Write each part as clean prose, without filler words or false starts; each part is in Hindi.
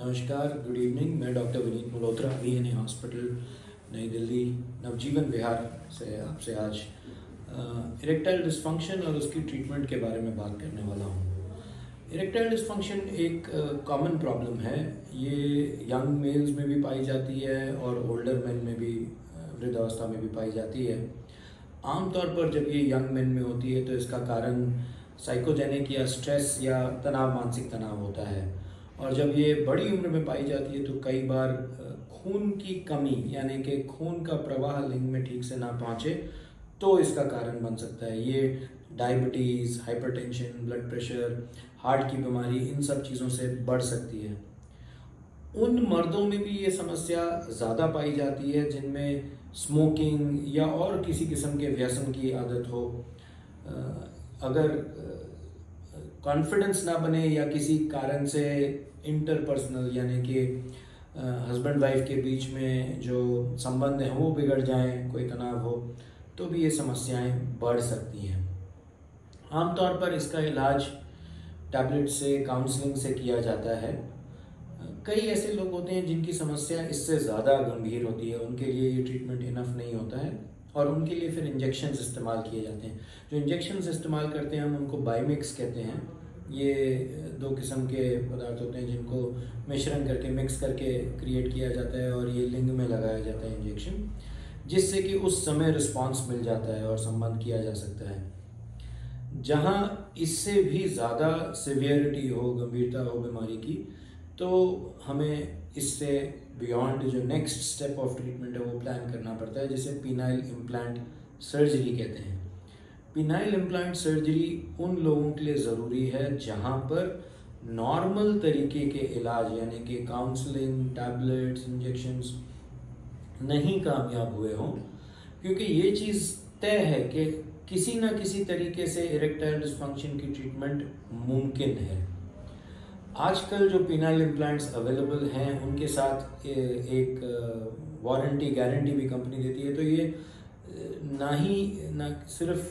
नमस्कार, गुड इवनिंग। मैं doctor Vineet Malhotra, VNA hospital, नई दिल्ली, नवजीवन विहार से आपसे आज इरेक्टाइल डिस्फंक्शन और उसकी ट्रीटमेंट के बारे में बात करने वाला हूँ। इरेक्टाइल डिस्फंक्शन एक कॉमन प्रॉब्लम है। ये यंग मेल्स में भी पाई जाती है और ओल्डर मेन में भी, वृद्धावस्था में भी पाई जाती है। आमतौर पर जब ये यंग मेन में होती है तो इसका कारण साइकोजेनिक या स्ट्रेस या तनाव, मानसिक तनाव होता है। और जब ये बड़ी उम्र में पाई जाती है तो कई बार खून की कमी, यानी कि खून का प्रवाह लिंग में ठीक से ना पहुँचे तो इसका कारण बन सकता है। ये diabetes, hypertension, blood pressure, heart की बीमारी, इन सब चीज़ों से बढ़ सकती है। उन मर्दों में भी ये समस्या ज़्यादा पाई जाती है जिनमें स्मोकिंग या और किसी किस्म के व्यसन की आदत हो। अगर कॉन्फिडेंस ना बने या किसी कारण से इंटरपर्सनल, यानी कि हस्बैंड वाइफ के बीच में जो संबंध हैं वो बिगड़ जाएं, कोई तनाव हो, तो भी ये समस्याएं बढ़ सकती हैं। आमतौर पर इसका इलाज टैबलेट से, काउंसलिंग से किया जाता है। कई ऐसे लोग होते हैं जिनकी समस्या इससे ज़्यादा गंभीर होती है, उनके लिए ये ट्रीटमेंट इनफ नहीं होता है और उनके लिए फिर इंजेक्शन्स इस्तेमाल किए जाते हैं। जो इंजेक्शन्स इस्तेमाल करते हैं हम उनको बायोमिक्स कहते हैं। ये दो किस्म के पदार्थ होते हैं जिनको मिश्रण करके, मिक्स करके क्रिएट किया जाता है और ये लिंग में लगाया जाता है इंजेक्शन, जिससे कि उस समय रिस्पांस मिल जाता है और संबंध किया जा सकता है। जहाँ इससे भी ज़्यादा सिवियरिटी हो, गंभीरता हो बीमारी की, तो हमें इससे बियॉन्ड जो नेक्स्ट स्टेप ऑफ ट्रीटमेंट है वो प्लान करना पड़ता है, जिसे पीनाइल इम्प्लांट सर्जरी कहते हैं। पीनाइल इम्प्लांट सर्जरी उन लोगों के लिए ज़रूरी है जहाँ पर नॉर्मल तरीके के इलाज, यानी कि काउंसलिंग, टैबलेट्स, इंजेक्शंस नहीं कामयाब हुए हों, क्योंकि ये चीज़ तय है कि किसी न किसी तरीके से इरेक्टाइल डिस्फंक्शन की ट्रीटमेंट मुमकिन है। आजकल जो पीनाइल इम्प्लांट्स अवेलेबल हैं उनके साथ एक वारंटी, गारंटी भी कंपनी देती है। तो ये ना ही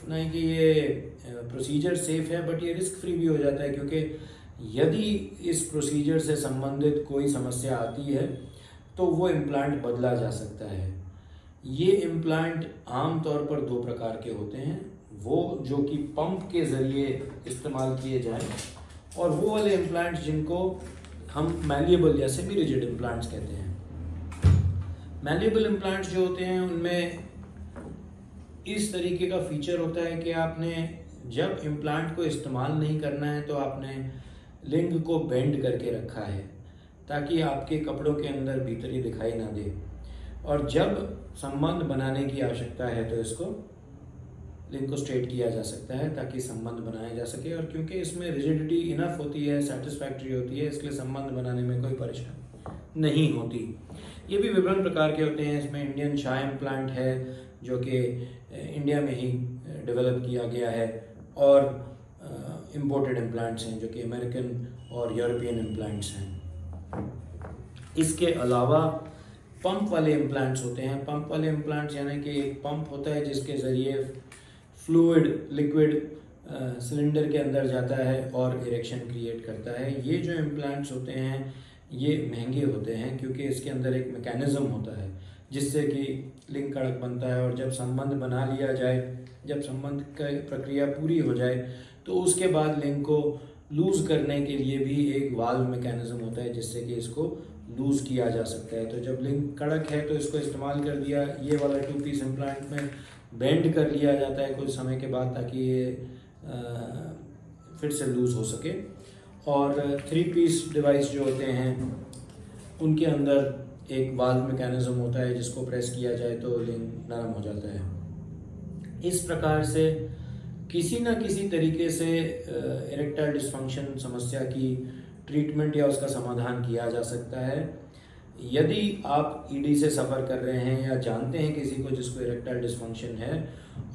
कि ये प्रोसीजर सेफ है, बट ये रिस्क फ्री भी हो जाता है, क्योंकि यदि इस प्रोसीजर से संबंधित कोई समस्या आती है तो वो इम्प्लांट बदला जा सकता है। ये इम्प्लांट आमतौर पर दो प्रकार के होते हैं, वो जो कि पंप के ज़रिए इस्तेमाल किए जाएं, और वो वाले इम्प्लांट्स जिनको हम मैलिएबल या सेमी रिजिड इम्प्लांट्स कहते हैं। मैलिएबल इम्प्लांट्स जो होते हैं उनमें इस तरीके का फीचर होता है कि आपने जब इम्प्लांट को इस्तेमाल नहीं करना है तो आपने लिंग को बेंड करके रखा है ताकि आपके कपड़ों के अंदर भीतरी दिखाई ना दे, और जब संबंध बनाने की आवश्यकता है तो इसको लिंग को स्ट्रेट किया जा सकता है ताकि संबंध बनाया जा सके। और क्योंकि इसमें रिजिडिटी इनफ होती है, सेटिस्फैक्ट्री होती है, इसलिए संबंध बनाने में कोई परेशानी नहीं होती। ये भी विभिन्न प्रकार के होते हैं। इसमें इंडियन शाह इम्प्लांट है जो कि इंडिया में ही डेवलप किया गया है, और इम्पोर्टेड इम्प्लांट्स हैं जो कि अमेरिकन और यूरोपियन इम्प्लांट्स हैं। इसके अलावा पंप वाले इम्प्लांट्स होते हैं। पंप वाले इम्प्लांट्स यानी कि एक पंप होता है जिसके ज़रिए फ्लूइड, लिक्विड सिलेंडर के अंदर जाता है और इरेक्शन क्रिएट करता है। ये जो इम्प्लांट्स होते हैं ये महंगे होते हैं, क्योंकि इसके अंदर एक मैकेनिज़्म होता है जिससे कि लिंग कड़क बनता है, और जब संबंध बना लिया जाए, जब संबंध की प्रक्रिया पूरी हो जाए तो उसके बाद लिंग को लूज़ करने के लिए भी एक वाल्व मैकेनिज़्म होता है जिससे कि इसको लूज़ किया जा सकता है। तो जब लिंग कड़क है तो इसको इस्तेमाल कर दिया, ये वाला 2 पीस इम्प्लांट में बेंड कर लिया जाता है कुछ समय के बाद ताकि ये फिर से लूज़ हो सके। और 3 पीस डिवाइस जो होते हैं उनके अंदर एक वाल्व मैकेनिज़्म होता है जिसको प्रेस किया जाए तो लिंग नरम हो जाता है। इस प्रकार से किसी न किसी तरीके से इरेक्टाइल डिस्फंक्शन समस्या की ट्रीटमेंट या उसका समाधान किया जा सकता है। यदि आप ED से सफ़र कर रहे हैं या जानते हैं किसी को जिसको इरेक्टाइल डिस्फंक्शन है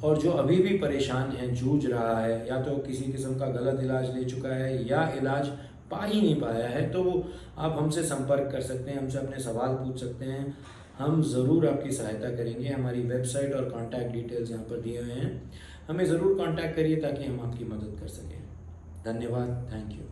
और जो अभी भी परेशान है, जूझ रहा है, या तो किसी किस्म का गलत इलाज ले चुका है या इलाज पा ही नहीं पाया है, तो आप हमसे संपर्क कर सकते हैं, हमसे अपने सवाल पूछ सकते हैं। हम ज़रूर आपकी सहायता करेंगे। हमारी वेबसाइट और कॉन्टैक्ट डिटेल्स यहाँ पर दिए हुए हैं, हमें ज़रूर कॉन्टैक्ट करिए ताकि हम आपकी मदद कर सकें। धन्यवाद, थैंक यू।